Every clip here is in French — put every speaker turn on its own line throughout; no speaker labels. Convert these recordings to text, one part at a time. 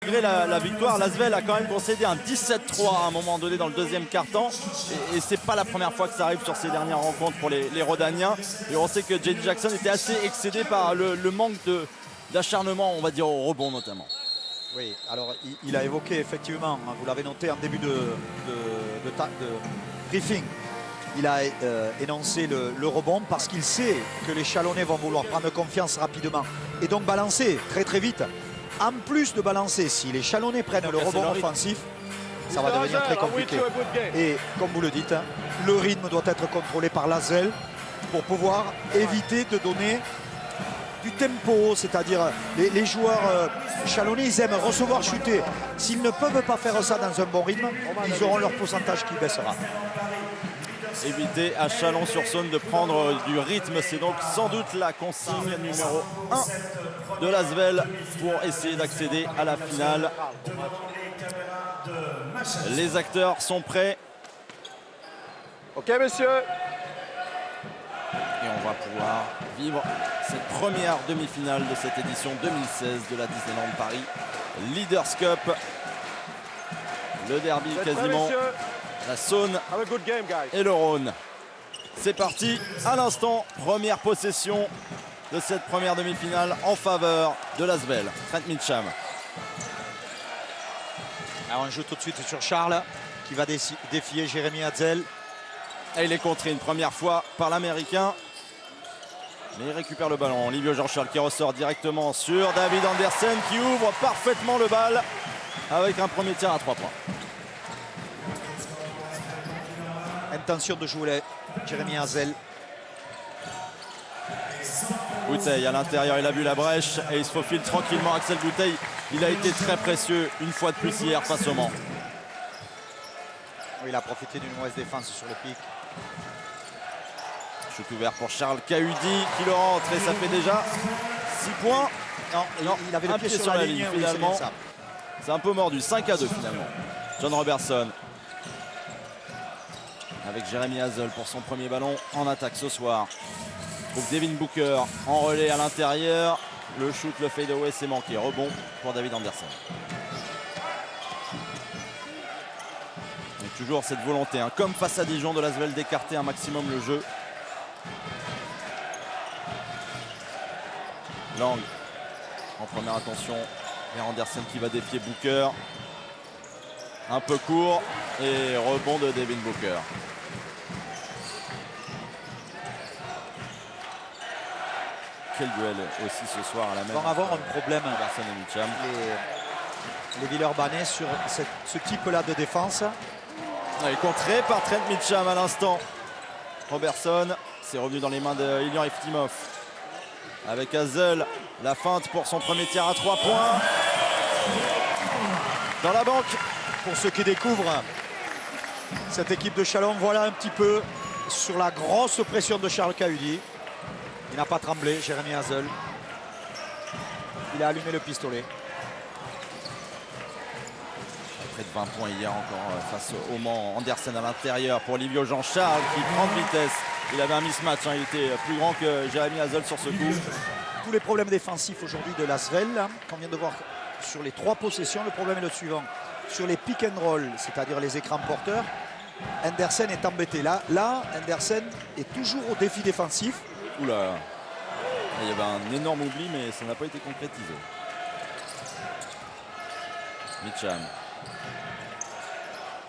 malgré la victoire, l'Asvel a quand même concédé un 17-3 à un moment donné dans le deuxième quart-temps. Et c'est pas la première fois que ça arrive sur ces dernières rencontres pour les Rhodaniens. Et on sait que J.D. Jackson était assez excédé par le manque d'acharnement, on va dire, au rebond notamment.
Oui, alors il a évoqué effectivement, vous l'avez noté en début de briefing, il a énoncé le rebond parce qu'il sait que les Chalonnais vont vouloir prendre confiance rapidement et donc balancer très très vite. En plus de balancer, si les Chalonnais prennent le rebond offensif, ça va devenir très compliqué. Et comme vous le dites, hein, le rythme doit être contrôlé par l'Asvel pour pouvoir éviter de donner du tempo, c'est-à-dire les joueurs Chalonnais, ils aiment recevoir, chuter. S'ils ne peuvent pas faire ça dans un bon rythme, ils auront leur pourcentage qui baissera.
Éviter à Chalon-sur-Saône de prendre du rythme, c'est donc sans doute la consigne numéro 1 de l'Asvel pour essayer d'accéder à la finale. Les acteurs sont prêts.
Ok, messieurs.
Et on va pouvoir vivre cette première demi-finale de cette édition 2016 de la Disneyland Paris Leaders Cup. Le derby quasiment, la Saône et le Rhône. C'est parti, à l'instant, première possession de cette première demi-finale en faveur de l'Asvel. Trent Mitcham.
Alors on joue tout de suite sur Charles qui va défier Jérémy Hatzel.
Et il est contré une première fois par l'Américain. Mais il récupère le ballon. Livio Jean-Charles qui ressort directement sur David Andersen qui ouvre parfaitement le bal avec un premier tir à 3 points.
Intention de jouer Jérémy Hatzel.
Bouteille à l'intérieur, il a vu la brèche et il se faufile tranquillement. Axel Bouteille, il a été très précieux une fois de plus hier face au Mans.
Oui, il a profité d'une mauvaise défense sur le pic.
Shoot ouvert pour Charles Cahudi qui le rentre et ça fait déjà 6 points.
Non, il avait le pied sur la ligne
finalement. Oui, c'est un peu mordu, 5-2 finalement. John Robertson avec Jérémy Hatzel pour son premier ballon en attaque ce soir. Trouve Devin Booker en relais à l'intérieur. Le shoot, le fadeaway, c'est manqué. Rebond pour David Andersen. Et toujours cette volonté, hein, comme face à Dijon de l'Asvel, d'écarter un maximum le jeu. Lang en première attention vers Andersen qui va défier Booker. Un peu court et rebond de Devin Booker. Quel duel aussi ce soir à la même.
Ils vont avoir un problème,
Andersen et Mitcham.
les Villeurbanais sur ce type-là de défense.
Il est contré par Trent Mitcham à l'instant. Robertson, c'est revenu dans les mains de Ilian Eftimov. Avec Hatzel, la feinte pour son premier tir à 3 points. Dans la banque.
Pour ceux qui découvrent cette équipe de Chalon, voilà un petit peu sur la grosse pression de Charles Cahudi. Il n'a pas tremblé, Jérémy Hatzel. Il a allumé le pistolet.
Près de 20 points hier encore face au Mans. Andersen à l'intérieur pour Livio Jean-Charles qui prend de vitesse. Il avait un mismatch, hein. Il était plus grand que Jérémy Hatzel sur ce coup.
Tous les problèmes défensifs aujourd'hui de l'Asvel, qu'on vient de voir sur les 3 possessions, le problème est le suivant. Sur les pick and roll, c'est-à-dire les écrans porteurs, Andersen est embêté. Là, Andersen est toujours au défi défensif.
Oula, il y avait un énorme oubli, mais ça n'a pas été concrétisé. Mitcham.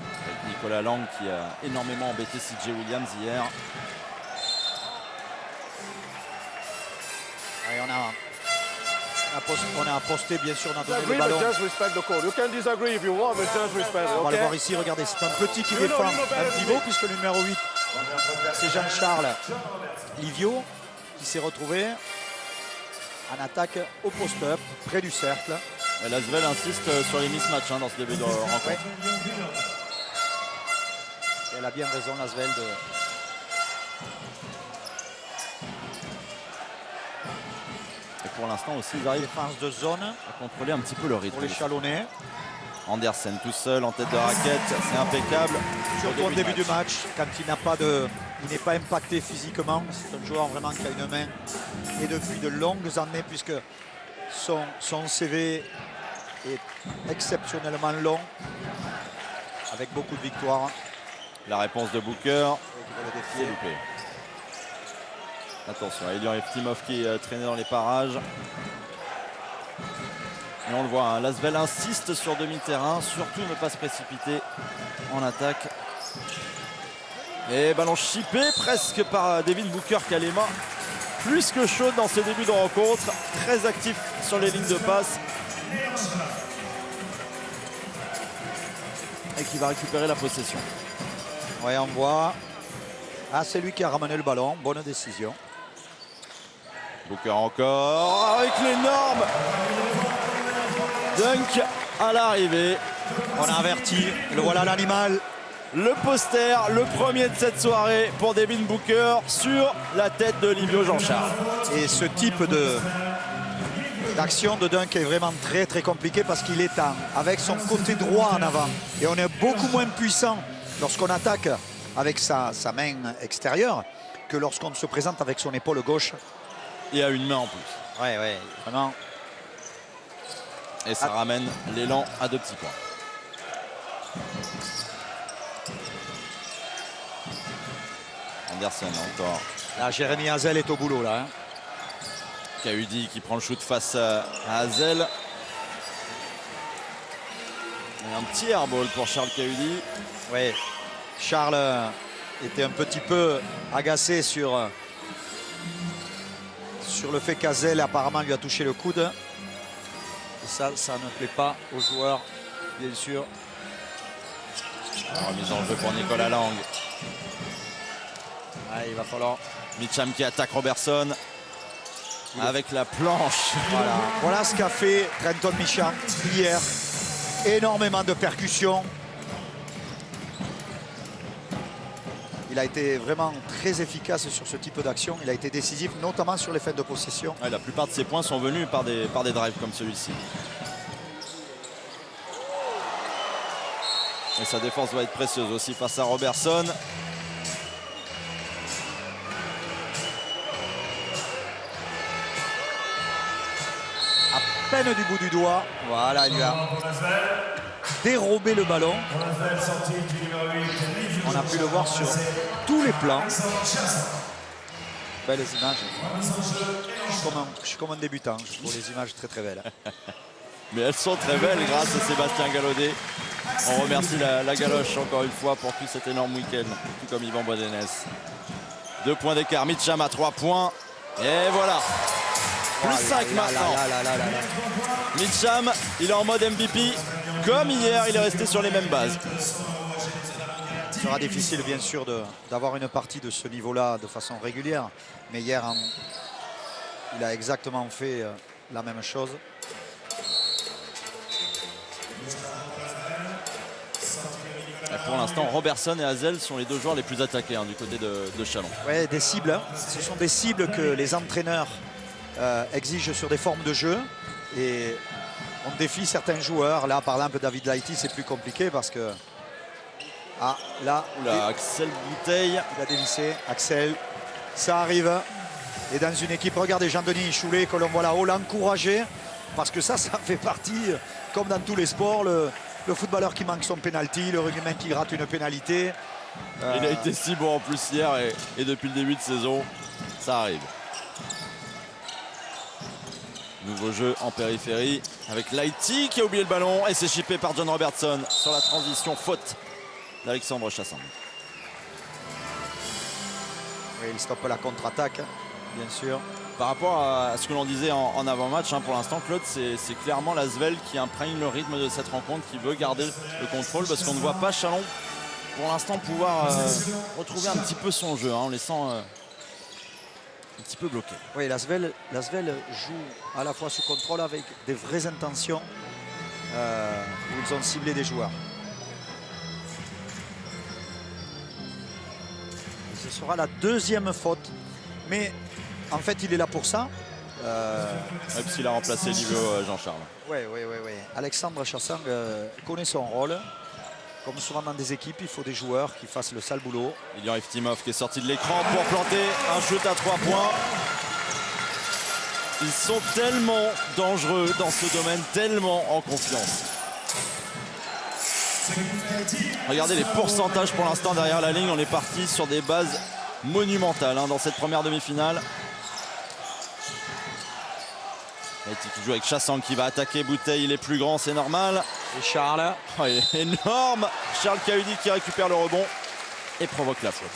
Avec Nicolas Lang qui a énormément embêté CJ Williams hier.
Et on a posté bien sûr, on a donné le ballon. On va le voir ici, regardez, c'est un petit qui défend un pivot puisque le numéro 8 c'est Jean-Charles Livio qui s'est retrouvé en attaque au post-up, près du cercle.
L'Asvel insiste sur les mismatchs, hein, dans ce début de rencontre.
Ouais. Elle a bien raison, l'Asvel, de...
Et pour l'instant aussi, ils arrivent
défense de zone
à contrôler un petit peu le rythme.
pour les Chalonnais.
Andersen tout seul en tête de raquette, c'est impeccable.
Surtout au début du match, quand il n'est pas impacté physiquement. C'est un joueur vraiment qui a une main. Et depuis de longues années, puisque son CV est exceptionnellement long, avec beaucoup de victoires.
La réponse de Booker, c'est loupé. Attention, Elian Eftimov qui est traîné dans les parages. Et on le voit, hein, Lasvel insiste sur demi-terrain, surtout ne pas se précipiter en attaque. Et ballon chippé presque par Devin Booker qui a les mains plus que chaudes dans ce début de rencontre. Très actif sur les lignes de passe. Et qui va récupérer la possession.
Ouais, on voit. Ah, c'est lui qui a ramené le ballon. Bonne décision.
Booker encore avec l'énorme dunk à l'arrivée.
On a averti. Le voilà l'animal.
Le poster, le premier de cette soirée pour Devin Booker sur la tête de Livio Jean-Charles.
Et ce type d'action de dunk est vraiment très très compliqué parce qu'il est avec son côté droit en avant. Et on est beaucoup moins puissant lorsqu'on attaque avec sa main extérieure que lorsqu'on se présente avec son épaule gauche.
Et à une main en plus.
Ouais, ouais, vraiment.
Et ça ramène l'élan à 2 petits points. Anderson encore.
Là, Jérémy Hazel est au boulot là. Hein.
Kahudi qui prend le shoot face à Hazel. Et un petit airball pour Charles Kahudi.
Oui, Charles était un petit peu agacé sur le fait qu'Hazel apparemment lui a touché le coude. Et ça ne plaît pas aux joueurs, bien sûr.
Remise en jeu pour Nicolas Lang.
Ah, il va falloir.
Mitcham qui attaque Robertson avec la planche.
Voilà ce qu'a fait Trenton Mitcham hier. Énormément de percussions. Il a été vraiment très efficace sur ce type d'action. Il a été décisif, notamment sur les fêtes de possession.
Ouais, la plupart de ses points sont venus par des drives comme celui-ci. Et sa défense va être précieuse aussi face à Robertson.
À peine du bout du doigt. Voilà, il lui a dérobé le ballon. On a pu le voir sur tous les plans. Belles images. Je suis comme un débutant. Je trouve les images très très belles.
Mais elles sont très belles grâce à Sébastien Gallaudet. On remercie la galoche encore une fois pour tout cet énorme week-end, tout comme Yvan Boisdenès. 2 points d'écart, Mitcham à 3 points. Et voilà. Plus 5 maintenant. Mitcham, il est en mode MVP. Comme hier, il est resté sur les mêmes bases.
Ce sera difficile bien sûr d'avoir une partie de ce niveau-là de façon régulière. Mais hier, il a exactement fait la même chose.
Et pour l'instant, Robertson et Hazel sont les 2 joueurs les plus attaqués du côté de Chalon.
Oui, des cibles. Hein. Ce sont des cibles que les entraîneurs exigent sur des formes de jeu. Et on défie certains joueurs. Là, par exemple, David Laïti, c'est plus compliqué parce que... Ah, là...
Oula, Axel Bouteille.
Il a dévissé. Axel, ça arrive. Et dans une équipe, regardez Jean-Denis Choulet, que l'on voit là-haut, l'encourager. Parce que ça fait partie, comme dans tous les sports, le footballeur qui manque son pénalty, le rugbyman qui rate une pénalité.
Il a été si bon en plus hier et depuis le début de saison, ça arrive. Nouveau jeu en périphérie avec Laïti qui a oublié le ballon et c'est chippé par John Robertson sur la transition faute d'Alexandre Chassin.
Oui, il stoppe la contre-attaque, bien sûr.
Par rapport à ce que l'on disait en avant-match, pour l'instant, Claude, c'est clairement Lasvel qui imprègne le rythme de cette rencontre, qui veut garder le contrôle parce qu'on ne voit pas Chalon pour l'instant pouvoir retrouver un petit peu son jeu, en laissant un petit peu bloqué.
Oui, Lasvel joue à la fois sous contrôle avec des vraies intentions où ils ont ciblé des joueurs. Et ce sera la 2e faute. Mais en fait, il est là pour ça.
Même s'il a remplacé Livio Jean-Charles.
Oui. Alexandre Chassin connaît son rôle. Comme souvent dans des équipes, il faut des joueurs qui fassent le sale boulot.
Elian Eftimov qui est sorti de l'écran pour planter un shoot à 3 points. Ils sont tellement dangereux dans ce domaine, tellement en confiance. Regardez les pourcentages pour l'instant derrière la ligne. On est parti sur des bases monumentales dans cette première demi-finale. Laïti qui joue avec Chassang qui va attaquer Bouteille. Il est plus grand, c'est normal.
Et Charles.
Oh, il est énorme. Charles Cahudi qui récupère le rebond et provoque la faute.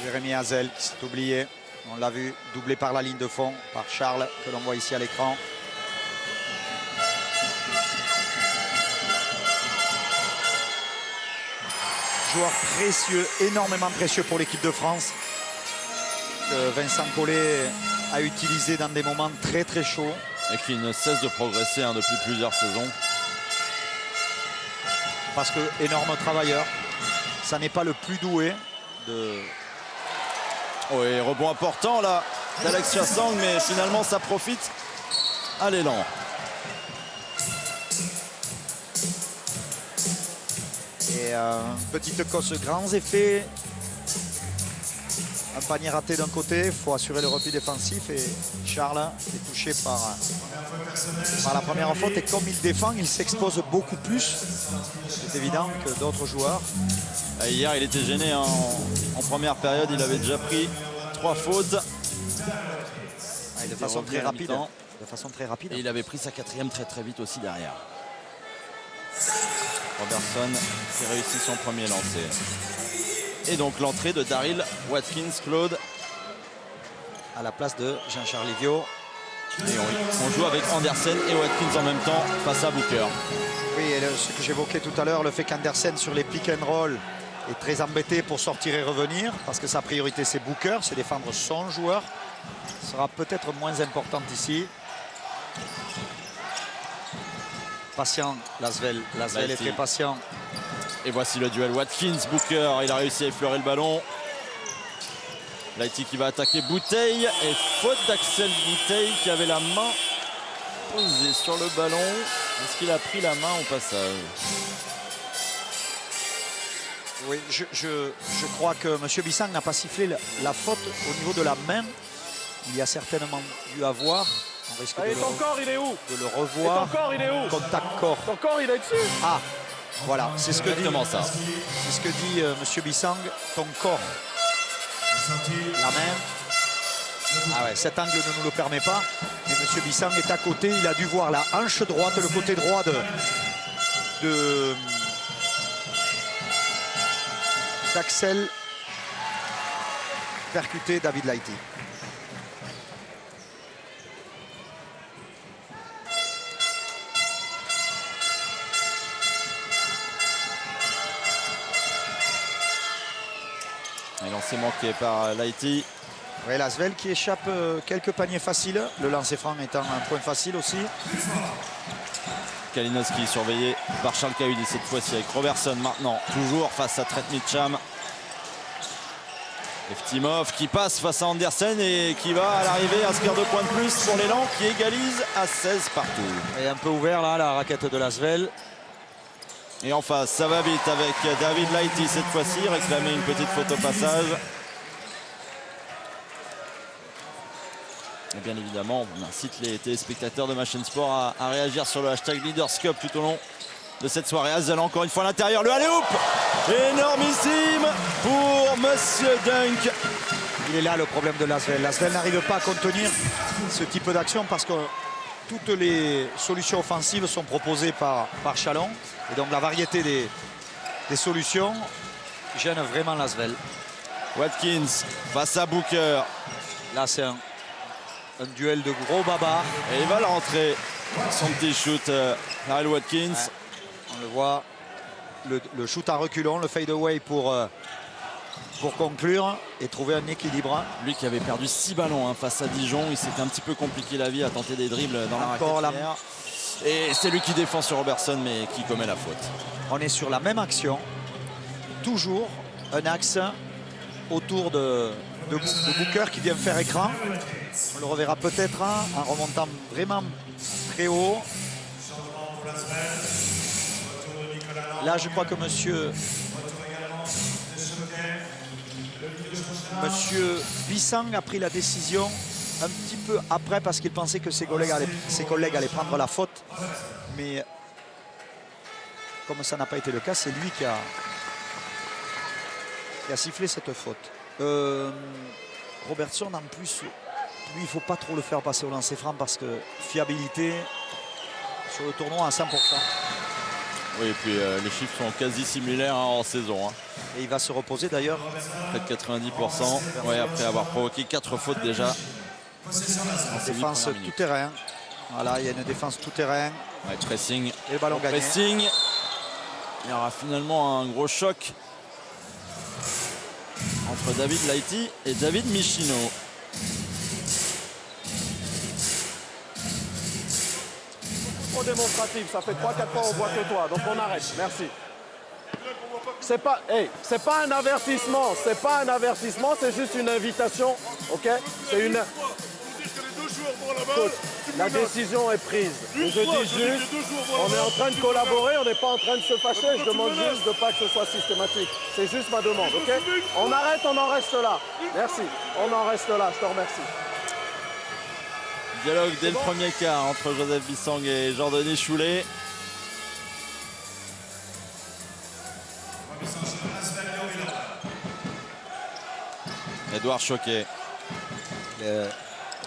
Jérémy Hazel qui s'est oublié. On l'a vu doublé par la ligne de fond par Charles que l'on voit ici à l'écran. Joueur précieux, énormément précieux pour l'équipe de France. Que Vincent Collet a utilisé dans des moments très très chauds.
Et qui ne cesse de progresser depuis plusieurs saisons.
Parce que énorme travailleur. Ça n'est pas le plus doué de...
Oui, rebond important là d'Alex Chassang, mais finalement ça profite à l'élan.
Et petite cosse grands effets. Un panier raté d'un côté, il faut assurer le repli défensif et Charles est touché par la première faute et comme il défend, il s'expose beaucoup plus, c'est évident, que d'autres joueurs.
Hier il était gêné en première période, il avait déjà pris 3 fautes.
De façon très rapide. De façon très rapide.
Et il avait pris sa 4e très vite aussi derrière. Robertson qui réussit son premier lancer. Et donc l'entrée de Daryl Watkins, Claude.
À la place de Jean-Charles Livio.
Et on joue avec Andersen et Watkins en même temps face à Booker.
Oui, et ce que j'évoquais tout à l'heure, le fait qu'Andersen sur les pick and roll est très embêté pour sortir et revenir, parce que sa priorité c'est Booker, c'est défendre son joueur. Sera peut-être moins importante ici. Patient, Lasvel est très patient.
Et voici le duel Watkins-Booker. Il a réussi à effleurer le ballon. Laïti qui va attaquer Bouteille. Et faute d'Axel Bouteille qui avait la main posée sur le ballon. Est-ce qu'il a pris la main au passage?
Oui, je crois que M. Bissang n'a pas sifflé la faute au niveau de la main. Il y a certainement dû avoir. On risque
Allez, ton corps, il est où?
de le revoir.
Et ton corps, il est où?
Contact corps.
Ton corps, il est dessus.
Ah, voilà, c'est ce que dit,
ça.
c'est ce que dit M. Bissang. Ton corps. La main. Ah ouais, cet angle ne nous le permet pas. Mais M. Bissang est à côté. Il a dû voir la hanche droite, le côté droit d'Axel percuter David Laïti.
Un lancé manqué par Laïti.
Oui, Lasvel qui échappe quelques paniers faciles. Le lancer franc étant un point facile aussi.
Kalinowski surveillé par Charles Cahudi cette fois-ci avec Robertson maintenant. Toujours face à Trent Mitcham. Eftimov qui passe face à Andersen et qui va à l'arrivée inscrire 2 points de plus pour l'élan qui égalise à 16 partout.
Et un peu ouvert là, la raquette de Lasvel.
Et en face, ça va vite avec David Laïti cette fois-ci, réclamer une petite faute au passage. Et bien évidemment, on incite les téléspectateurs de Machine Sport à réagir sur le hashtag Leaders Cup tout au long de cette soirée. Hazel encore une fois à l'intérieur, le alley-oop énormissime pour Monsieur Dunk.
Il est là le problème de Lasvel. Lasvel n'arrive pas à contenir ce type d'action parce que toutes les solutions offensives sont proposées par Chalon. Et donc la variété des solutions gêne vraiment Lasvel.
Watkins face à Booker.
Là c'est un duel de gros babards.
Et il va le rentrer. Son petit shoot, Daryl Watkins.
Ouais. On le voit, le shoot à reculons, le fade away pour conclure et trouver un équilibre.
Lui qui avait perdu 6 ballons face à Dijon, il s'était un petit peu compliqué la vie à tenter des dribbles dans
encore
la raquette. Et c'est lui qui défend sur Robertson mais qui commet la faute.
On est sur la même action. Toujours un axe autour de de Booker qui vient faire écran. On le reverra peut-être en remontant vraiment très haut. Là, je crois que monsieur Bissang a pris la décision un petit peu après parce qu'il pensait que ses collègues allaient prendre la faute. Mais comme ça n'a pas été le cas, c'est lui qui a sifflé cette faute. Robertson, en plus, lui, il ne faut pas trop le faire passer au lancer franc parce que fiabilité sur le tournoi à 100%.
Oui, et puis les chiffres sont quasi similaires en saison.
Et il va se reposer d'ailleurs.
Près de 90%. Ouais, après avoir provoqué 4 fautes déjà.
Défense tout terrain. Voilà, il y a une défense tout terrain.
Ouais, pressing.
Et le ballon gagné.
Pressing. Il y aura finalement un gros choc entre David Lighty et David Michino.
Trop démonstratif, ça fait 3-4 fois on voit que toi, donc on arrête, merci. C'est pas un avertissement, c'est juste une invitation, ok? C'est une... Écoute, la décision est prise. Je dis juste, on est en train de collaborer, on n'est pas en train de se fâcher, je demande juste de pas que ce soit systématique. C'est juste ma demande, ok? On arrête, on en reste là. Merci, on en reste là, je te remercie.
Dialogue dès le premier quart entre Joseph Bissang et Jean-Denis Choulet. Edouard Choquet.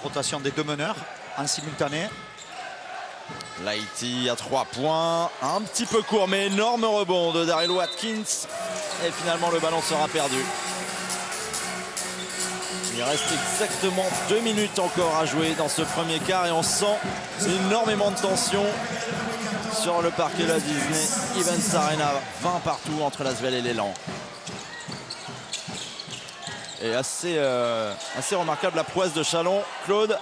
Rotation des deux meneurs en simultané.
Lighty à 3 points. Un petit peu court, mais énorme rebond de Daryl Watkins. Et finalement, le ballon sera perdu. Il reste exactement 2 minutes encore à jouer dans ce premier quart et on sent énormément de tension sur le parquet de la Disney Events Arena. 20 partout entre l'Asvel et l'Élan. Et assez remarquable la prouesse de Chalon, Claude,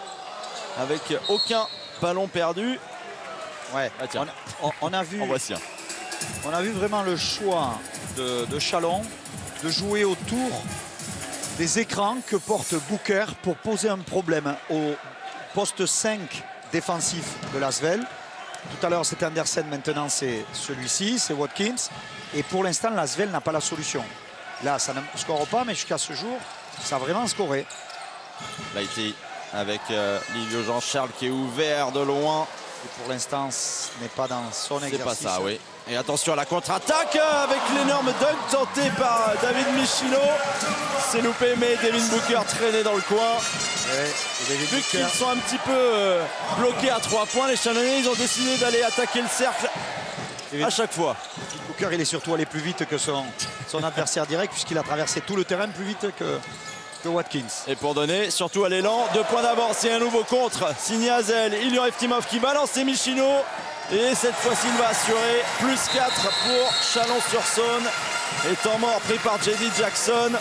avec aucun ballon perdu.
Ouais,
ah, tiens.
On a vu,
en voici un.
On a vu vraiment le choix de Chalon de jouer autour des écrans que porte Booker pour poser un problème au poste 5 défensif de l'Asvel. Tout à l'heure c'était Andersen, maintenant c'est celui-ci, c'est Watkins. Et pour l'instant l'Asvel n'a pas la solution. Là ça ne score pas, mais jusqu'à ce jour ça a vraiment scoré.
Lighty avec Livio Jean-Charles qui est ouvert de loin.
Et pour l'instant ce n'est pas dans son exercice.
C'est pas ça, oui. Et attention à la contre-attaque avec l'énorme dunk tenté par David Michino. C'est loupé, mais Devin Booker traîné dans le coin. Vu qu'ils sont un petit peu bloqués à 3 points, les Chalonnais, ils ont décidé d'aller attaquer le cercle à chaque fois.
Booker, il est surtout allé plus vite que son adversaire direct, puisqu'il a traversé tout le terrain plus vite que Watkins.
Et pour donner, surtout à l'élan, 2 points d'avance. C'est un nouveau contre signé Hazel. Ilion Eftimov qui balance et Michino. Et cette fois-ci, il va assurer plus 4 pour Chalon-sur-Saône. Et temps mort pris par J.D. Jackson.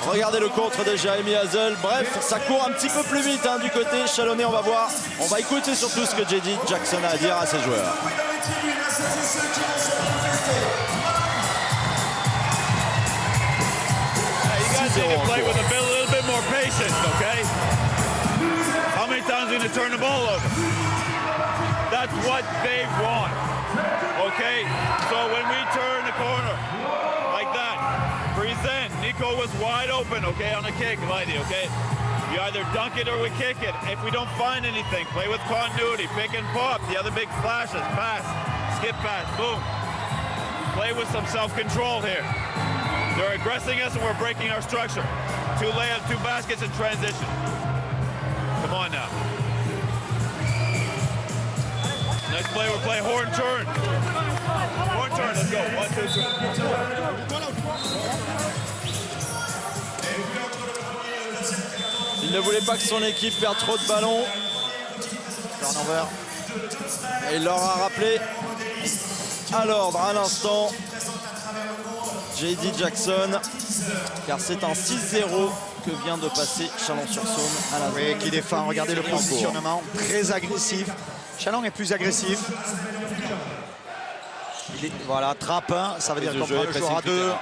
Regardez le contre de Jeremy Hazel. Bref, ça court un petit peu plus vite du côté chalonnais. On va voir. On va écouter surtout ce que J.D. Jackson a à dire à ses joueurs.
Need to play with a little bit more patience, okay? How many times are you going to turn the ball over? That's what they want, okay? So when we turn the corner like that, present. Nico was wide open, okay, on the kick, Lighty, okay? You either dunk it or we kick it. If we don't find anything, play with continuity, pick and pop. The other big flashes, pass, skip pass, boom. Play with some self-control here. They're aggressing us and we're breaking our structure. 2 layups, 2 baskets in transition. Come on now. Next play, we'll play horn turn. Horn turn, let's go. 1, 2, 3.
Il ne voulait pas que son équipe perde trop de ballons.
Turnover.
Et il leur a rappelé à l'ordre à l'instant. J.D. Jackson, car c'est un 6-0 que vient de passer Chalon-sur-Saône à la
Oui, qui défend. Regardez le positionnement, très agressif. Chalon est plus agressif. Voilà, trappe, ça veut dire qu'on prend le joueur à 2.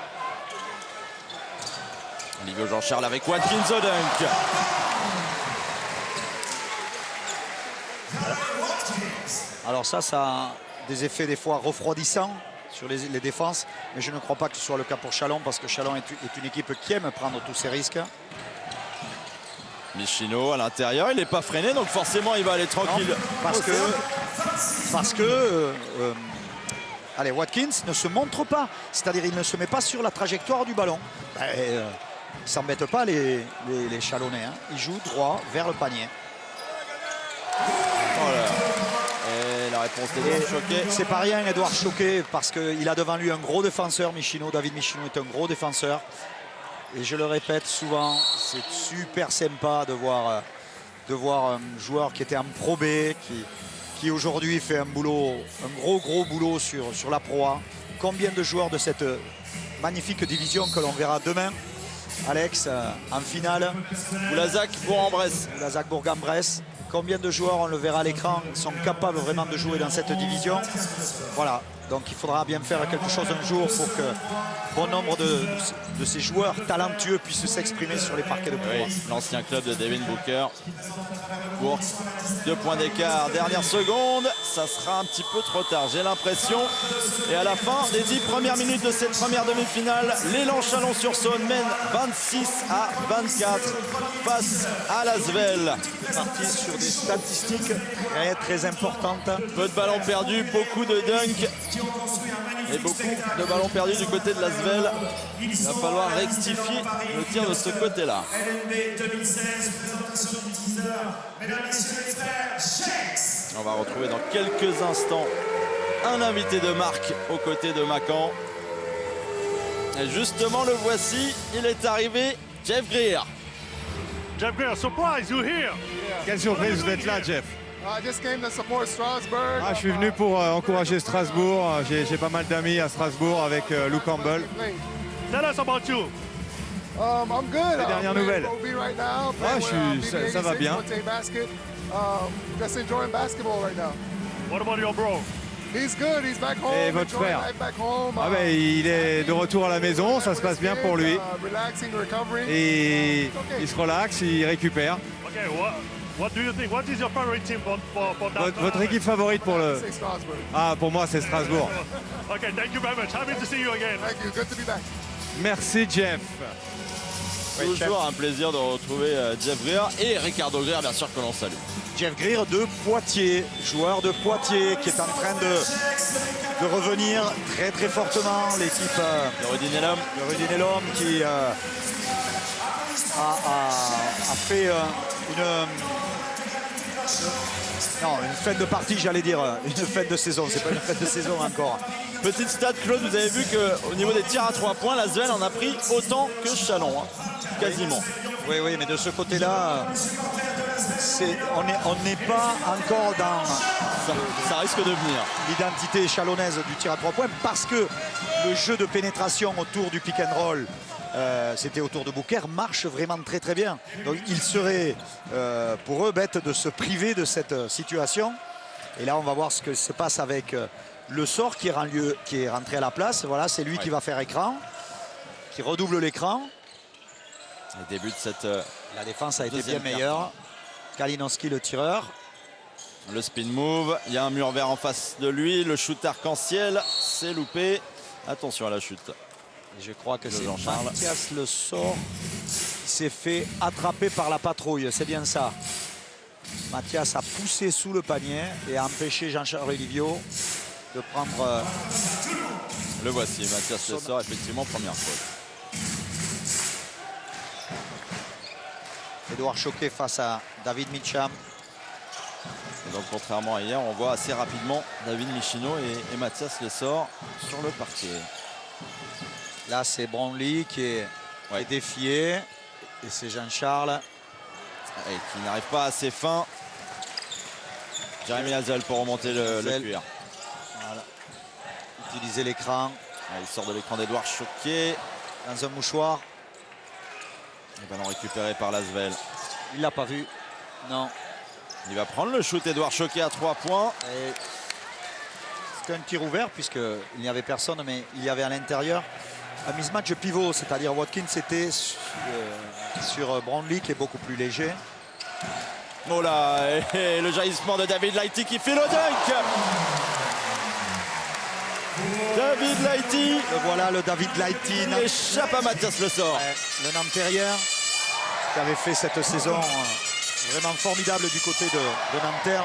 Livio Jean-Charles avec Watkins au dunk.
Alors ça a des effets des fois refroidissants sur les défenses, mais je ne crois pas que ce soit le cas pour Chalon, parce que Chalon est une équipe qui aime prendre tous ces risques.
Michino à l'intérieur, il n'est pas freiné, donc forcément il va aller tranquille.
Non, parce que allez, Watkins ne se montre pas, c'est-à-dire il ne se met pas sur la trajectoire du ballon. Il ne s'embête pas les Chalonnais, hein. Il joue droit vers le panier.
Voilà. Et la réponse d'Edouard Choquet.
C'est pas rien, Edouard Choquet, parce qu'il a devant lui un gros défenseur, Michino. David Michino est un gros défenseur. Et je le répète souvent, c'est super sympa de voir un joueur qui était en Pro B, qui aujourd'hui fait un gros boulot sur la Pro A. Combien de joueurs de cette magnifique division que l'on verra demain, Alex, en finale.
Boulazac, Bourg-en-Bresse.
Boulazac, Bourg-en-Bresse. Combien de joueurs, on le verra à l'écran, sont capables vraiment de jouer dans cette division. Voilà, donc il faudra bien faire quelque chose un jour pour que bon nombre de ces joueurs talentueux puissent s'exprimer sur les parquets de Pro.
Oui, l'ancien club de Devin Booker. Pour 2 points d'écart, dernière seconde, ça sera un petit peu trop tard, j'ai l'impression. Et à la fin des 10 premières minutes de cette première demi-finale, l'élan Chalon-sur-Saône mène 26-24 face à l'Asvel.
Parti sur des statistiques très importantes.
Peu de ballons perdus, beaucoup de dunks et beaucoup de ballons perdus du côté de l'Asvel. Il va falloir rectifier le tir de ce côté-là. On va retrouver dans quelques instants un invité de marque aux côtés de Macan. Et justement, le voici, il est arrivé, Jeff Greer.
Jeff Greer, surprise, you're here.
Quelle surprise d'être là, Jeff. Je suis venu pour encourager Strasbourg. J'ai pas mal d'amis à Strasbourg avec Lou Campbell.
Tell us about you.
I'm good. Les dernières nouvelles. Ça va bien.
What about your bro?
He's good. He's back home. Et votre frère? Il est de retour à la maison. Ça se passe bien pour lui. Et il se relaxe, il récupère.
Okay, what do you think? What is your favorite team for that?
Votre équipe favorite pour le... pour moi, c'est Strasbourg.
Okay, thank you very much. Happy to see you again.
Thank you. Good to be back.
Merci, Jeff.
Toujours un plaisir de retrouver Jeff Greer et Ricardo Greer, bien sûr, que l'on salue.
Jeff Greer de Poitiers, joueur de Poitiers qui est en train de revenir très fortement. L'équipe
de Rudy Nellum.
Qui a fait une fête de partie, j'allais dire, une fête de saison. C'est pas une fête de saison encore.
Petite stat, Claude, vous avez vu qu'au niveau des tirs à 3 points, l'Asvel en a pris autant que Chalon, hein, quasiment.
Oui, mais de ce côté-là, on n'est pas encore dans
ça risque de venir
l'identité chalonnaise du tir à 3 points, parce que le jeu de pénétration autour du pick and roll, c'était autour de Booker, marche vraiment très bien. Donc il serait pour eux bête de se priver de cette situation. Et là on va voir ce que se passe avec le sort qui est rentré à la place. Voilà, c'est lui qui va faire écran, qui redouble l'écran.
Le début de cette
la défense a été bien meilleure. Kalinowski le tireur.
Le spin move, il y a un mur vert en face de lui, le shoot arc-en-ciel, c'est loupé. Attention à la chute.
Et je crois que c'est Mathias Le Sort qui s'est fait attraper par la patrouille, c'est bien ça. Mathias a poussé sous le panier et a empêché Jean-Charles Livio de prendre...
Le voici, Mathias Le Sort, effectivement, première faute.
Edouard Choquet face à David Mitcham.
Et donc, contrairement à hier, on voit assez rapidement David Michino et Mathias Lessort sur le parquet.
Là, c'est Brownlee qui est défié. Et c'est Jean-Charles.
Et qui n'arrive pas assez fin. Jérémy Lazel pour remonter le cuir.
Voilà. Utiliser l'écran.
Il sort de l'écran d'Edouard Choquet.
Dans un mouchoir.
Et ballon récupéré par l'Asvel.
Il l'a pas vu. Non.
Il va prendre le shoot, Edouard Choquet à 3 points.
C'était un tir ouvert puisqu'il n'y avait personne, mais il y avait à l'intérieur un mismatch pivot, c'est-à-dire Watkins était sur Brownlee qui est beaucoup plus léger.
Oh là, et le jaillissement de David Lighty qui fait le dunk. David Lighty.
Le voilà, le David Lighty.
Il échappe à Mathias Le Sort.
Le Nanterrière qui avait fait cette saison vraiment formidable du côté de Nanterre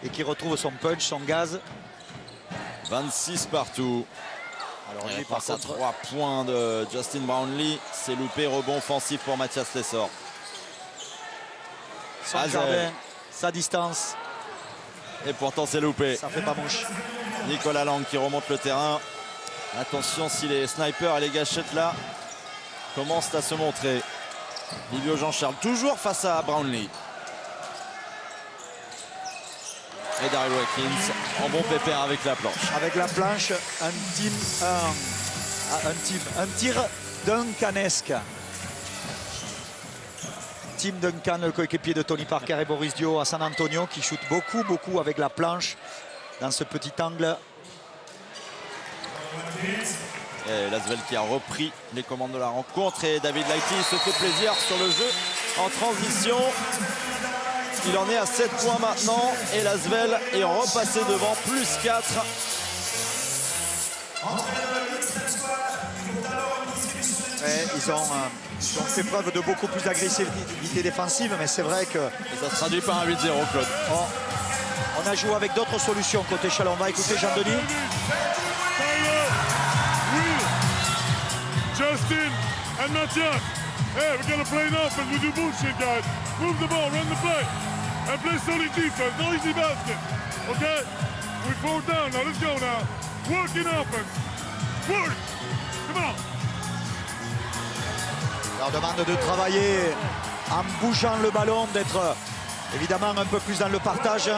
et qui retrouve son punch, son gaz.
26 partout.
Alors
Il
lui, par
passe à
contre,
3 points de Justin Brownlee. C'est loupé, rebond offensif pour Mathias Lessort.
son jardin, sa distance,
Et pourtant c'est loupé.
ça fait pas mouche.
Nicolas Lang qui remonte le terrain. Attention si les snipers et les gâchettes là commencent à se montrer. Livio Jean-Charles toujours face à Brownlee. Et Daryl Watkins en bon pépère avec la planche.
Avec la planche, un tir duncanesque. Tim Duncan, le coéquipier de Tony Parker et Boris Dio à San Antonio, qui shoot beaucoup avec la planche dans ce petit angle.
Et Lasvel qui a repris les commandes de la rencontre. Et David Lighty se fait plaisir sur le jeu en transition. Il en est à 7 points maintenant. Et Lasvel est repassé devant, plus 4.
Ouais, ils ont fait preuve de beaucoup plus d'agressivité défensive, mais c'est vrai que
Et ça se traduit par un 8-0, Claude.
on a joué avec d'autres solutions côté Chalon. On va écouter Jean-Denis.
Justin and Mathias. Hey, we're gonna play an offense. We do bullshit, guys. Move the ball, run the play, and play solid defense. No easy basket. Okay? We fall down. Now let's go now. Work in offense. Work. Come on.
On leur demande de travailler en bougeant le ballon, d'être évidemment un peu plus dans le partage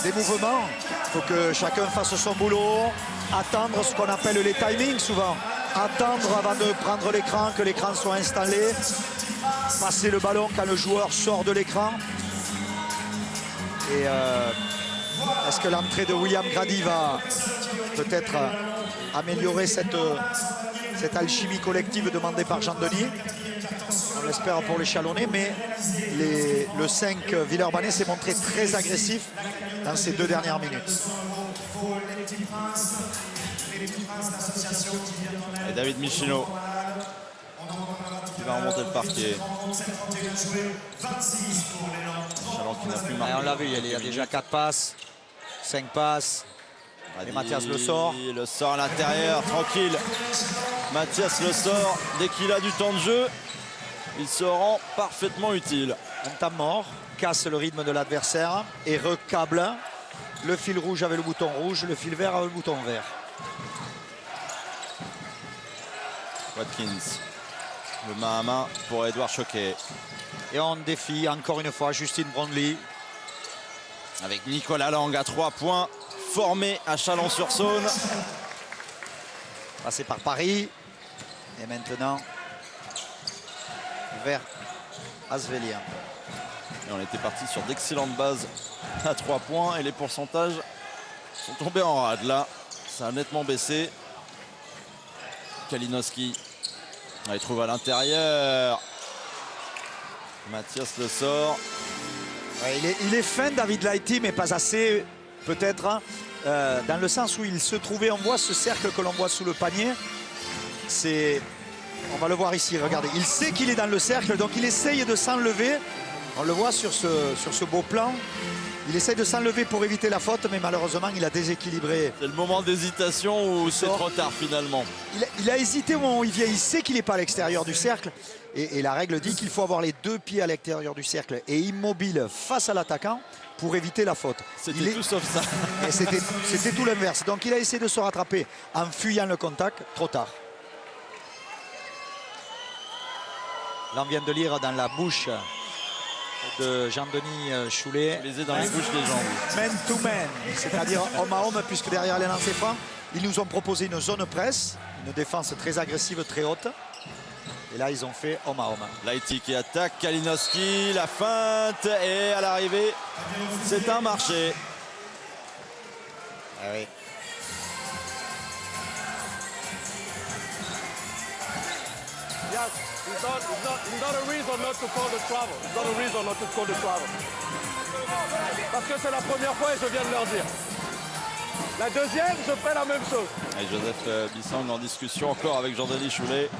des mouvements. Il faut que chacun fasse son boulot, attendre ce qu'on appelle les timings souvent. Attendre avant de prendre l'écran, que l'écran soit installé, passer le ballon quand le joueur sort de l'écran. Et est-ce que l'entrée de William Grady va peut-être améliorer cette alchimie collective demandée par Jean-Denis? On l'espère pour les Chalonnais, mais le 5 Villeurbanne s'est montré très agressif dans ces 2 dernières minutes.
Et David Michino qui va remonter le parquet. Chalon qui n'a plus marqué.
On l'a vu, il y a déjà 4 passes, 5 passes. Et Mathias Le Sort.
Le sort à l'intérieur, tranquille. Mathias Le Sort, dès qu'il a du temps de jeu, il se rend parfaitement utile.
Un temps mort, casse le rythme de l'adversaire et recable le fil rouge avec le bouton rouge, le fil vert avec le bouton vert.
Watkins, le main à main pour Edouard Choquet.
Et on défie encore une fois Justin Brownlee.
Avec Nicolas Lang à 3 points, formé à Chalon-sur-Saône.
Passé par Paris. Et maintenant, vers Asvelien.
Et on était parti sur d'excellentes bases à 3 points. Et les pourcentages sont tombés en rade. Là, ça a nettement baissé. Kalinowski. Il trouve à l'intérieur. Mathias Le Sort.
Ouais, il est fin, David Lighty, mais pas assez, peut-être, hein, dans le sens où il se trouvait, on voit ce cercle que l'on voit sous le panier. On va le voir ici, regardez. Il sait qu'il est dans le cercle, donc il essaye de s'enlever. On le voit sur ce beau plan. Il essaye de s'enlever pour éviter la faute, mais malheureusement, il a déséquilibré.
C'est le moment d'hésitation ou c'est trop tard finalement?
Il a hésité au moment où il vient. Il sait qu'il n'est pas à l'extérieur du cercle. Et la règle dit qu'il faut avoir les 2 pieds à l'extérieur du cercle et immobile face à l'attaquant pour éviter la faute.
C'était tout sauf ça.
Et c'était tout l'inverse. Donc il a essayé de se rattraper en fuyant le contact, trop tard. Là, on vient de lire dans la bouche de Jean-Denis Choulet.
Les dans les bouches des gens.
Man to man, c'est-à-dire homme à homme, puisque derrière les lancers francs, ils nous ont proposé une zone presse, une défense très agressive, très haute. Et là, ils ont fait homme à homme.
Lighty qui attaque, Kalinowski, la feinte et à l'arrivée, c'est un marché.
Ah oui.
not a reason not to call the travel. It's not a reason not to call the travel. Parce que c'est la première fois et je viens de leur dire. La deuxième, je ferai la même chose.
Et Joseph Bissang en discussion encore avec Jean-Denis Choulet.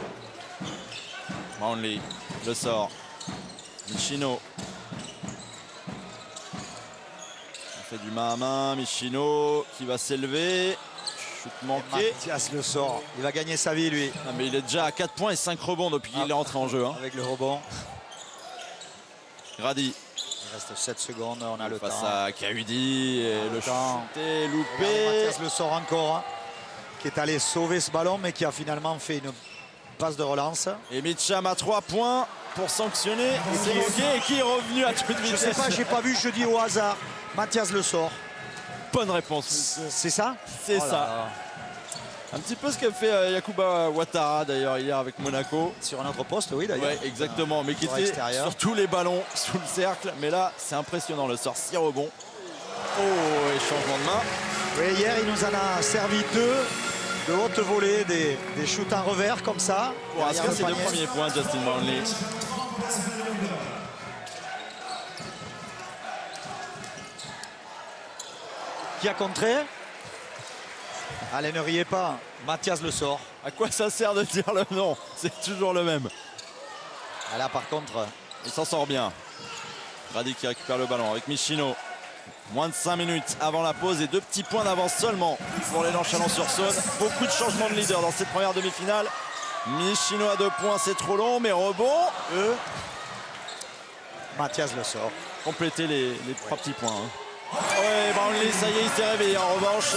Brownlee le sort. Michino. On fait du main à main. Michino qui va s'élever. Shoot manqué.
Mathias le sort. Il va gagner sa vie, lui.
Ah, mais il est déjà à 4 points et 5 rebonds depuis qu'il est entré en jeu. Hein.
Avec le rebond.
Grady.
Il reste 7 secondes, on a le
face
temps.
à Kaudi et le shoot est loupé.
Mathias le sort encore, hein, qui est allé sauver ce ballon, mais qui a finalement fait une passe de relance.
Et Mitcham à 3 points pour sanctionner. C'est manqué et qui est revenu à toute vitesse.
Je sais pas, j'ai pas vu, je dis au hasard. Mathias le sort.
Bonne réponse.
C'est ça?
C'est
Oh là
ça.
là.
Un petit peu ce qu'a fait Yacouba Ouattara d'ailleurs hier avec Monaco.
Sur un autre poste, oui d'ailleurs.
Ouais, exactement, mais qui était
extérieur.
sur tous les ballons sous le cercle. Mais là, c'est impressionnant, le sort 6 rebonds. Oh, et changement de main.
Oui, hier, il nous en a servi 2 de haute volée, des shoots en revers comme ça.
Pour
derrière
inscrire
le
ses 2
panier.
premiers points, Justin Brownlee.
Qui a contré? Allez, ne riez pas. Mathias le sort.
À quoi ça sert de dire le nom? C'est toujours le même.
Ah, là, par contre,
Il s'en sort bien. Grady qui récupère le ballon avec Michino. Moins de 5 minutes avant la pause et 2 petits points d'avance seulement pour l'élan Chalon-sur-Saône. Beaucoup de changements de leader dans cette première demi-finale. Michino à 2 points, c'est trop long, mais rebond.
Mathias le sort.
Compléter les 3 petits points. Hein. Ouais, Brownlee, ça y est, il s'est réveillé en revanche.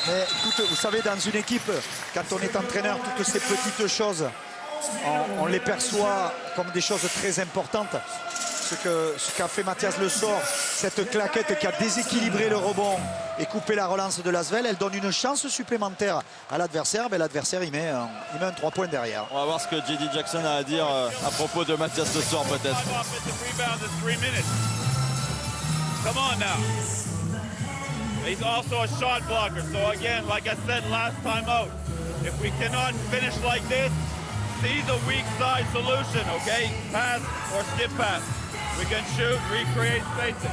Mais vous savez, dans une équipe, quand on est entraîneur, toutes ces petites choses, on les perçoit comme des choses très importantes. Ce qu'a fait Mathias le sort, cette claquette qui a déséquilibré le rebond et coupé la relance de Lasvel, elle donne une chance supplémentaire à l'adversaire. Mais l'adversaire, il met un 3 points derrière.
On va voir ce que J.D. Jackson a à dire à propos de Mathias le sort peut-être.
Come on now. He's also a shot blocker. So again, like I said last time out, if we cannot finish like this, see the weak side solution, okay? Pass or skip pass. We can shoot, recreate spacing.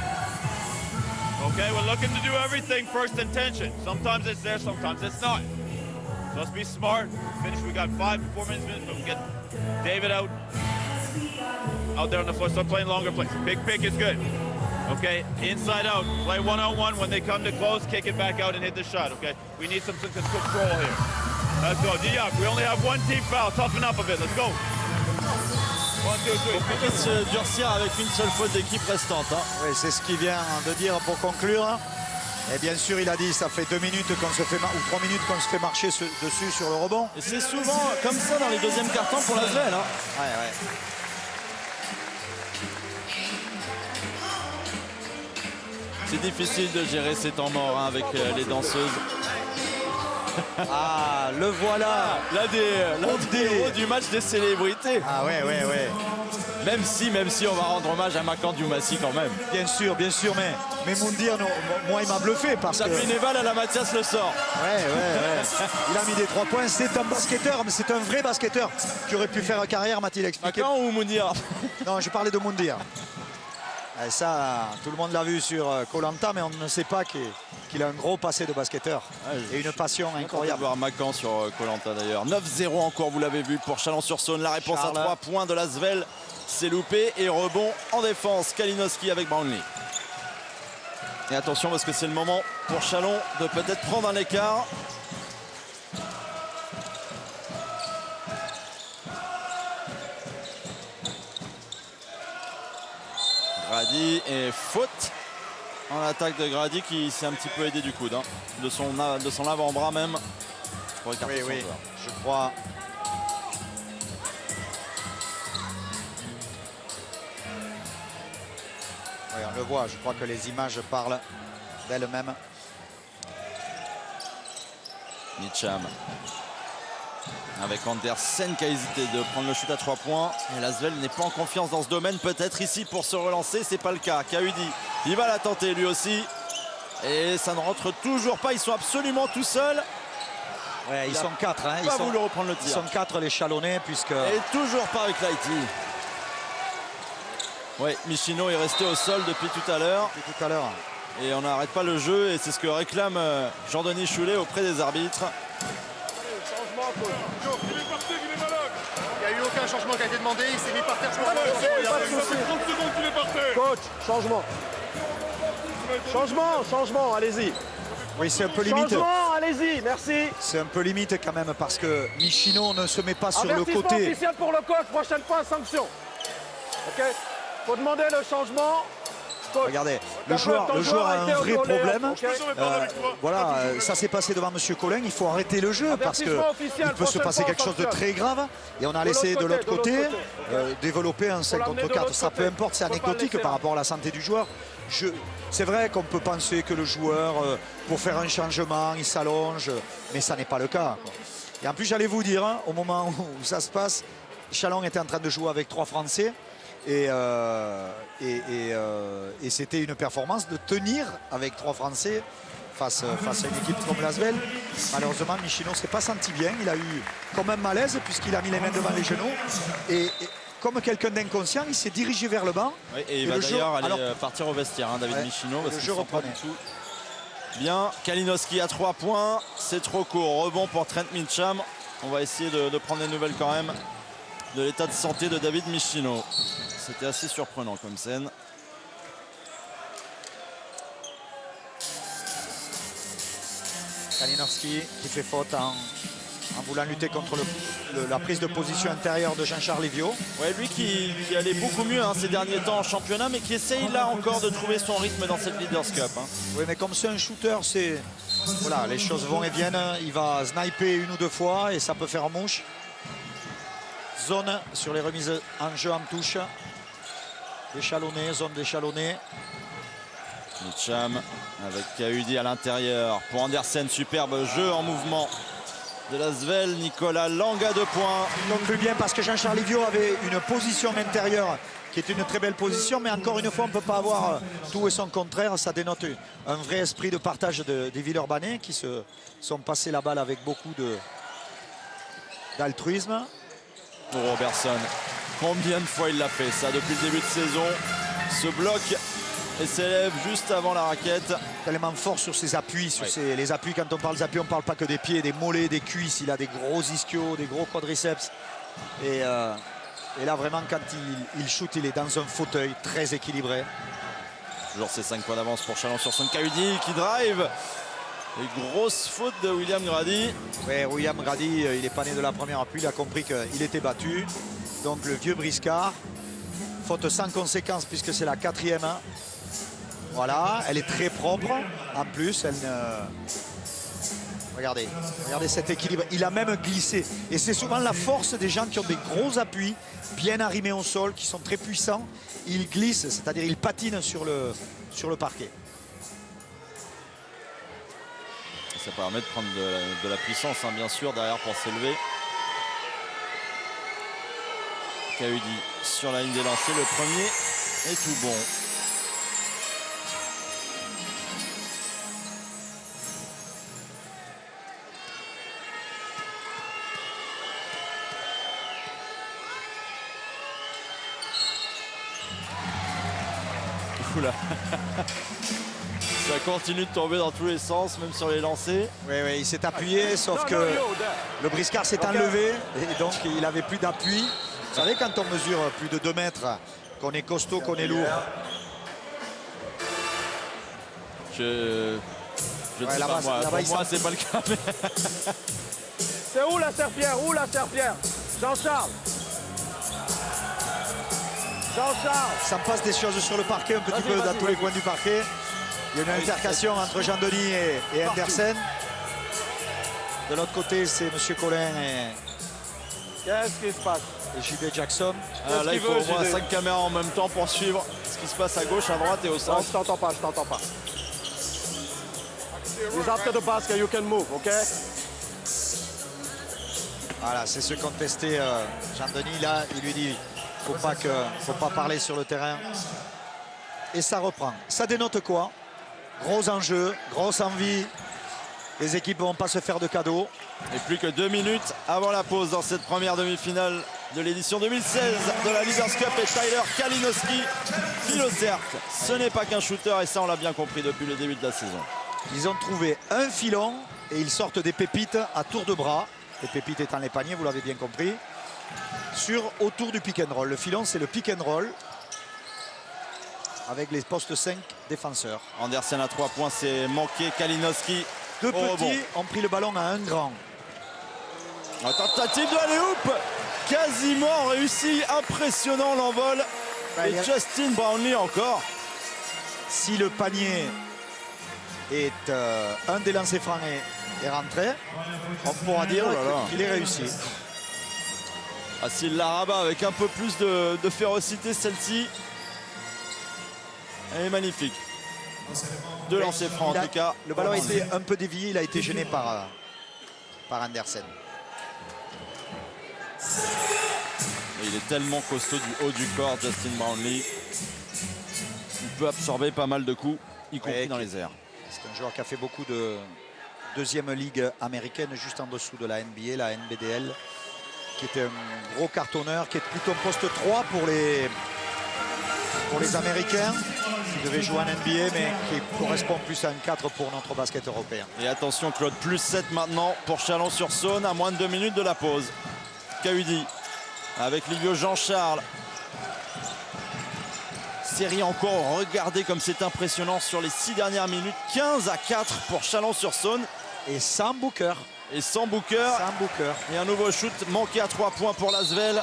Okay, we're looking to do everything first intention. Sometimes it's there, sometimes it's not. So let's be smart. Finish. We got 4 minutes, but we get David out there on the floor. Start playing longer plays. Big pick is good. Okay, inside out, play one-on-one. When they come to close, kick it back out and hit the shot, okay? We need some control here. Let's go, Diop, we only have 1 team foul. Toughen up a bit, let's go. 1, 2, 3.
Compliqué de se durcir avec une seule faute d'équipe restante. Hein.
Oui, c'est ce qu'il vient de dire pour conclure. Et bien sûr, il a dit, ça fait 2 minutes qu'on se fait ou 3 minutes qu'on se fait marcher dessus sur le rebond.
Et c'est souvent comme ça dans les deuxièmes cartons pour Lasvel. Hein.
Ouais.
C'est difficile de gérer ces temps morts hein, avec les danseuses.
Ah, le voilà.
L'un des héros du match des célébrités.
Ah ouais.
Même si on va rendre hommage à Makan Diomassi quand même.
Bien sûr, mais Moundir, moi, il m'a bluffé parce
Ça
que...
fait une éval à la Mathias le sort.
Ouais. Il a mis des 3 points. C'est un basketteur, mais c'est un vrai basketteur qui aurait pu faire carrière, m'a-t-il expliqué.
Makan ou Moundir?
Non, je parlais de Moundir. Et ça, tout le monde l'a vu sur Koh-Lanta, mais on ne sait pas qu'il a un gros passé de basketteur et une passion incroyable.
Voir Makan sur Koh-Lanta d'ailleurs. 9-0 encore, vous l'avez vu pour Chalon-sur-Saône. La réponse
Charles.
à 3 points de Lasvel, c'est loupé et rebond en défense. Kalinowski avec Brownlee. Et attention parce que c'est le moment pour Chalon de peut-être prendre un écart. Grady et faute en attaque de Grady qui s'est un petit peu aidé du coude, hein, de son avant-bras même. Pour écarter son joueur.
Je crois. Oui, on le voit, je crois que les images parlent d'elles-mêmes.
Mitcham avec Andersen qui a hésité de prendre le shoot à 3 points. Et Lasvel n'est pas en confiance dans ce domaine, peut-être ici pour se relancer, c'est pas le cas. Kaudi, il va la tenter lui aussi. Et ça ne rentre toujours pas, ils sont absolument tout seuls.
Ouais, ils sont 4. Hein,
Ils pas voulu reprendre le tir.
Ils sont 4 les Chalonnais puisque...
Et toujours pas avec Lighty. Oui, Michino est resté au sol depuis tout à l'heure. Et on n'arrête pas le jeu et c'est ce que réclame Jean-Denis Choulet auprès des arbitres.
Changement, coach.
Il est par terre, il est malade.
Il n'y a eu aucun changement qui a été demandé, il s'est mis par terre.
Ça fait
30 secondes qu'il est par terre.
Coach, changement. Changement, allez-y.
Oui, c'est un peu limite.
Changement, allez-y, merci.
C'est un peu limite quand même parce que Michino ne se met pas sur le
Avertissement
côté.
officiel pour le coach, prochaine fois, sanction. Ok. Faut demander le changement. Coach.
Regardez, le joueur a un vrai problème. Voilà, ça s'est passé devant M. Collin. Il faut arrêter le jeu parce qu'il peut se passer quelque chose de très grave. Et on a laissé de l'autre côté développer un 5 contre 4. Ça peu importe, c'est anecdotique par rapport à la santé du joueur. C'est vrai qu'on peut penser que le joueur, pour faire un changement, il s'allonge, mais ça n'est pas le cas. Et en plus, j'allais vous dire, hein, au moment où ça se passe, Chalon était en train de jouer avec 3 Français. Et c'était une performance de tenir avec 3 Français face à une équipe comme l'Asvel. Malheureusement, Michino ne s'est pas senti bien. Il a eu quand même malaise puisqu'il a mis les mains devant les genoux. Et comme quelqu'un d'inconscient, il s'est dirigé vers le banc.
Oui, et il va d'ailleurs aller partir au vestiaire, hein, David Michino. Parce
le jeu reprend du
tout. Bien, Kalinowski à 3 points. C'est trop court. Rebond pour Trent Mitcham. On va essayer de prendre des nouvelles quand même de l'état de santé de David Michino. C'était assez surprenant comme scène.
Kalinowski qui fait faute en voulant lutter contre la prise de position intérieure de Jean-Charles Livio.
Ouais, lui qui allait beaucoup mieux ces derniers temps en championnat, mais qui essaye là encore de trouver son rythme dans cette Leaders Cup. Hein.
Oui, mais comme c'est un shooter, voilà, les choses vont et viennent. Il va sniper 1 ou 2 fois et ça peut faire mouche. Zone sur les remises en jeu en touche. D'échalonné, zone d'échalonné.
Mitcham avec Kahudi à l'intérieur. Pour Andersen, superbe jeu en mouvement de l'Asvel. Nicolas Lang à 2 points.
Il conclut bien parce que Jean-Charles Livio avait une position intérieure qui est une très belle position. Mais encore une fois, on ne peut pas avoir tout et son contraire. Ça dénote un vrai esprit de partage des Villeurbanais qui se sont passés la balle avec beaucoup d'altruisme.
Pour Robertson, combien de fois il l'a fait ça depuis le début de saison? Ce bloc et s'élève juste avant la raquette.
Tellement fort sur ses appuis. Les appuis, quand on parle des appuis, on ne parle pas que des pieds, des mollets, des cuisses. Il a des gros ischios, des gros quadriceps. Et là, vraiment, quand il shoot, il est dans un fauteuil très équilibré.
Toujours ses 5 points d'avance pour Chalon sur son Kahudi qui drive. Et grosse faute de William Grady.
Oui, William Grady, il n'est pas né de la première appui. Il a compris qu'il était battu. Donc le vieux briscard. Faute sans conséquence puisque c'est la 4e. Voilà, elle est très propre. En plus, regardez cet équilibre. Il a même glissé. Et c'est souvent la force des gens qui ont des gros appuis, bien arrimés au sol, qui sont très puissants. Ils glissent, c'est-à-dire ils patinent sur le parquet.
Ça permet de prendre de la puissance, hein, bien sûr, derrière pour s'élever. Kahudi sur la ligne des lancers, le premier est tout bon. Oula. Ça continue de tomber dans tous les sens, même sur les lancers.
Oui, il s'est appuyé, sauf que le briscard s'est enlevé et donc il n'avait plus d'appui. Vous savez, quand on mesure plus de 2 mètres, qu'on est costaud, qu'on est lourd.
Je ne sais pas, moi. Pour moi, c'est pas le cas.
C'est où la serpillère? Jean-Charles.
Ça me passe des choses sur le parquet, un petit peu dans tous les coins du parquet. Il y a une altercation entre Jean-Denis et Andersen. De l'autre côté, c'est M. Collin
Qu'est-ce qui se passe?
et JB Jackson.
Là, il faut au moins 5 caméras en même temps pour suivre ce qui se passe à gauche, à droite et au centre.
Non, je t'entends pas. He's after the basket, you can move, OK?
Voilà, c'est ce qu'ont testé Jean-Denis. Là, il lui dit faut pas parler sur le terrain. Et ça reprend. Ça dénote quoi? Gros enjeu, grosse envie Les équipes ne vont pas se faire de cadeaux.
Et plus que 2 minutes avant la pause dans cette première demi-finale de l'édition 2016 de la Leaders Cup. Et Tyler Kalinowski file au cercle. Ce n'est pas qu'un shooter et ça on l'a bien compris depuis le début de la saison.
Ils ont trouvé un filon et ils sortent des pépites à tour de bras. Les pépites étant les paniers, vous l'avez bien compris. Autour du pick and roll. Le filon, c'est le pick and roll avec les postes 5 défenseurs.
Andersen à 3 points, c'est manqué. Kalinowski.
Deux petits ont pris le ballon à un grand.
La tentative de alley-oop, quasiment réussi, impressionnant l'envol. Et Justin Brownlee encore.
Si le panier est un des lancers francs est rentré, on pourra dire qu'il est réussi.
Ah, s'il la rabat avec un peu plus de férocité, celle-ci, elle est magnifique. Deux lancers francs en tout cas.
Le ballon a été un peu dévié, il a été gêné par Andersen.
Et il est tellement costaud du haut du corps, Justin Brownlee. Il peut absorber pas mal de coups, y compris dans les airs.
C'est un joueur qui a fait beaucoup de deuxième ligue américaine, juste en dessous de la NBA, la NBDL, qui était un gros cartonneur, qui est plutôt poste 3 pour les Américains, qui devait jouer en NBA, mais qui correspond plus à un 4 pour notre basket européen.
Et attention Claude, plus 7 maintenant pour Chalon-sur-Saône, à moins de 2 minutes de la pause. Kahudi avec Livio Jean-Charles. Série encore, regardez comme c'est impressionnant sur les 6 dernières minutes. 15-4 pour Chalon-sur-Saône.
Et sans Booker.
Sans Booker. Et un nouveau shoot manqué à 3 points pour l'Asvel.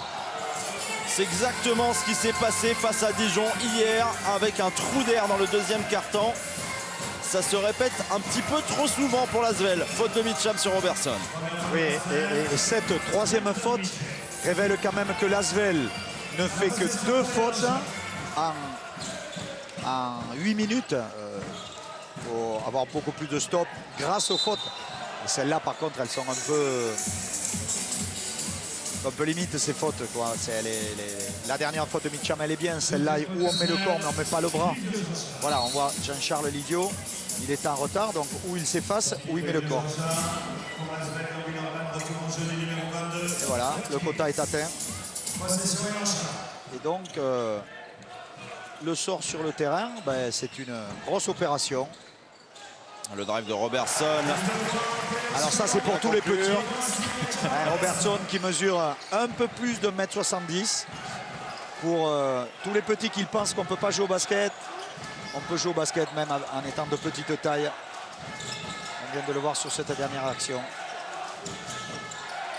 C'est exactement ce qui s'est passé face à Dijon hier avec un trou d'air dans le deuxième quart-temps. Ça se répète un petit peu trop souvent pour l'Asvel. Faute de Mitcham sur Robertson.
Oui, et cette troisième faute révèle quand même que l'Asvel ne fait que 2 fautes en 8 minutes. Il faut avoir beaucoup plus de stops grâce aux fautes. Celles-là, par contre, elles sont un peu limite, ces fautes, quoi. La dernière faute de Mitcham, elle est bien. Celle-là où on met le corps mais on ne met pas le bras. Voilà, on voit Jean-Charles Livio. Il est en retard, donc où il s'efface, où il met le corps. Et voilà, le quota est atteint. Et donc, le sort sur le terrain, c'est une grosse opération.
Le drive de Robertson.
Alors ça, c'est pour tous les petits. Robertson qui mesure un peu plus de 1m70. Pour tous les petits qui pensent qu'on ne peut pas jouer au basket, on peut jouer au basket même en étant de petite taille. On vient de le voir sur cette dernière action.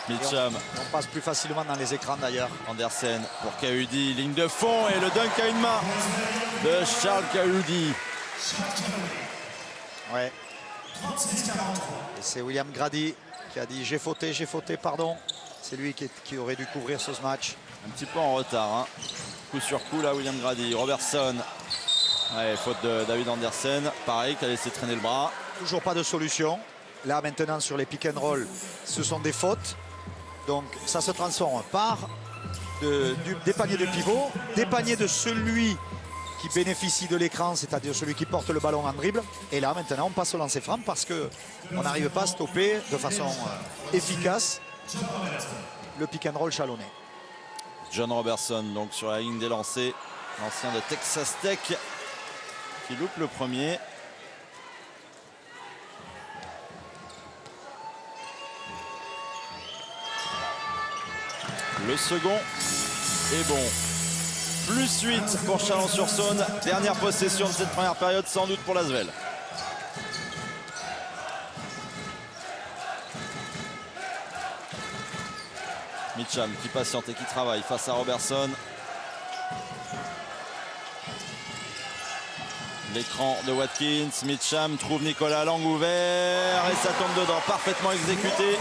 Mitcham.
On passe plus facilement dans les écrans d'ailleurs.
Andersen pour Kahudi, ligne de fond et le dunk à une main de Charles Kahudi.
Ouais. Et c'est William Grady qui a dit j'ai fauté, pardon. C'est lui qui aurait dû couvrir ce match.
Un petit peu en retard, hein. Coup sur coup là, William Grady. Robertson. Ouais, faute de David Andersen. Pareil, qui a laissé traîner le bras.
Toujours pas de solution. Là maintenant sur les pick and roll, ce sont des fautes. Donc ça se transforme par des paniers de pivot, des paniers de celui qui bénéficie de l'écran, c'est-à-dire celui qui porte le ballon en dribble. Et là maintenant on passe au lancer franc parce qu'on n'arrive pas à stopper de façon efficace le pick and roll chalonnais.
John Robertson donc sur la ligne des lancers, l'ancien de Texas Tech qui loupe le premier. Le second est bon. Plus 8 pour Chalon-sur-Saône. Dernière possession de cette première période, sans doute pour l'Asvel. Mitcham qui patiente et qui travaille face à Robertson. L'écran de Watkins. Mitcham trouve Nicolas Lang ouvert et ça tombe dedans. Parfaitement exécuté.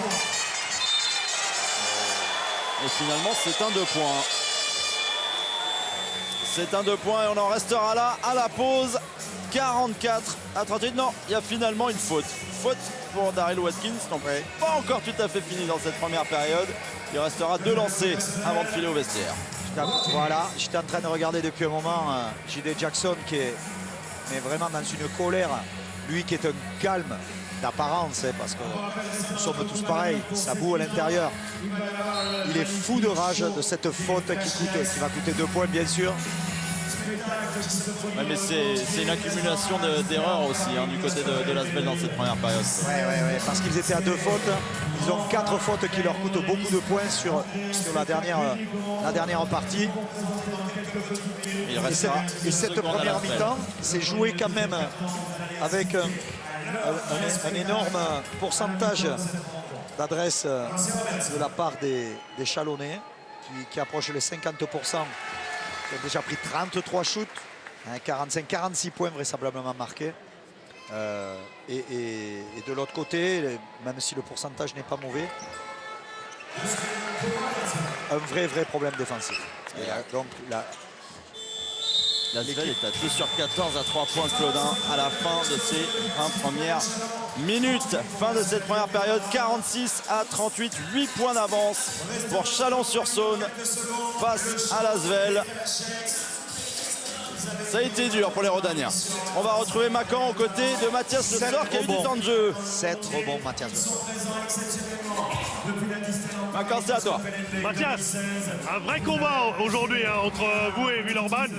Et finalement, c'est un 2 points. C'est un 2 points et on en restera là à la pause. 44-38. Non, il y a finalement une faute. Faute pour Daryl Watkins. Donc, pas encore tout à fait fini dans cette première période. Il restera 2 lancers avant de filer au vestiaire.
Voilà, j'étais en train de regarder depuis un moment J.D. Jackson qui est vraiment dans une colère. Lui qui est un calme d'apparence, hein, parce que nous sommes tous pareils. Ça boue à l'intérieur. Il est fou de rage de cette faute qui va coûter 2 points, bien sûr.
Ouais, mais c'est une accumulation d'erreurs aussi hein, du côté de Lasvel dans cette première période.
Ouais, parce qu'ils étaient à 2 fautes. Ils ont 4 fautes qui leur coûtent beaucoup de points sur la dernière partie. Et cette première mi-temps, c'est joué quand même avec un énorme pourcentage d'adresse de la part des Chalonnais qui approchent les 50%. Ils ont déjà pris 33 shoots, hein, 46 points vraisemblablement marqués. Et de l'autre côté, même si le pourcentage n'est pas mauvais, un vrai problème défensif. Donc
Lasvel est à 2 sur 14 à 3 points, Claudin, à la fin de ces 20 premières minutes. Fin de cette première période, 46 à 38, 8 points d'avance pour Chalon-sur-Saône face à Lasvel. Ça a été dur pour les Rodaniens. On va retrouver Macan aux côtés de Mathias Le Sort qui a eu du temps de jeu.
7 rebonds, Mathias Le Sort.
Macan, c'est à toi.
Mathias, un vrai combat aujourd'hui hein, entre vous et Villeurbanne.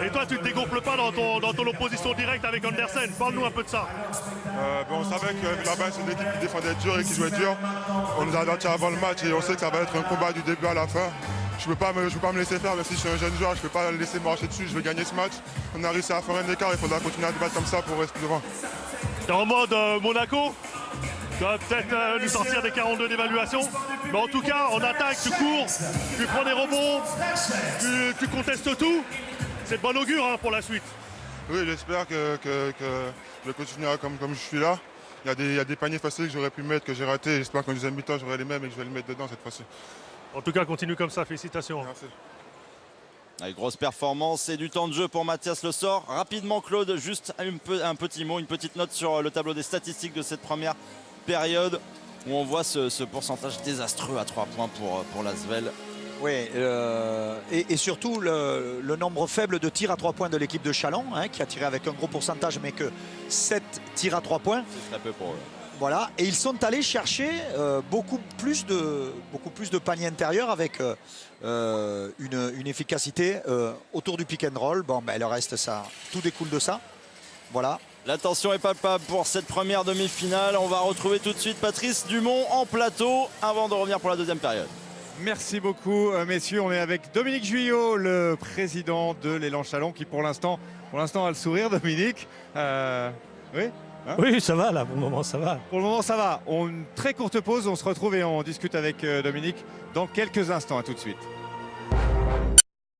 Et toi, tu ne te dégonfles pas dans ton opposition directe avec Andersen. Parle-nous un peu de ça.
On savait que Villeurbanne, c'est une équipe qui défendait dur et qui jouait dur. On nous a avertis avant le match et on sait que ça va être un combat du début à la fin. Je ne peux pas me laisser faire, même si je suis un jeune joueur, je ne peux pas laisser me marcher dessus, je veux gagner ce match. On a réussi à faire un écart, il faudra continuer à se battre comme ça pour rester devant.
Tu es en mode Monaco, tu vas peut-être nous sortir des 42 d'évaluation. Mais en tout cas, en attaque, tu cours, tu prends des rebonds, tu contestes tout. C'est de bon augure hein, pour la suite.
Oui, j'espère que je continuerai comme je suis là. Il y a des paniers faciles que j'aurais pu mettre, que j'ai raté. J'espère qu'en deuxième mi-temps, j'aurai les mêmes et que je vais les mettre dedans cette fois-ci.
En tout cas, continue comme ça, félicitations.
Merci.
Avec grosse performance et du temps de jeu pour Mathias Le Sort. Rapidement, Claude, juste un petit mot, une petite note sur le tableau des statistiques de cette première période où on voit ce pourcentage désastreux à 3 points pour Lasvel.
Oui, et surtout le nombre faible de tirs à 3 points de l'équipe de Chalon, hein, qui a tiré avec un gros pourcentage, mais que 7 tirs à 3 points.
C'est très peu pour eux.
Voilà, et ils sont allés chercher beaucoup plus de paniers intérieurs avec une efficacité autour du pick and roll. Bon, ben, le reste, ça, tout découle de ça. Voilà.
La tension est palpable pour cette première demi-finale. On va retrouver tout de suite Patrice Dumont en plateau avant de revenir pour la deuxième période.
Merci beaucoup, messieurs. On est avec Dominique Juillot, le président de l'Élan Chalon, qui pour l'instant a le sourire, Dominique. Oui.
Hein? Oui, ça va là, pour le moment ça va.
Pour le moment ça va. Une très courte pause, on se retrouve et on discute avec Dominique dans quelques instants. À tout de suite.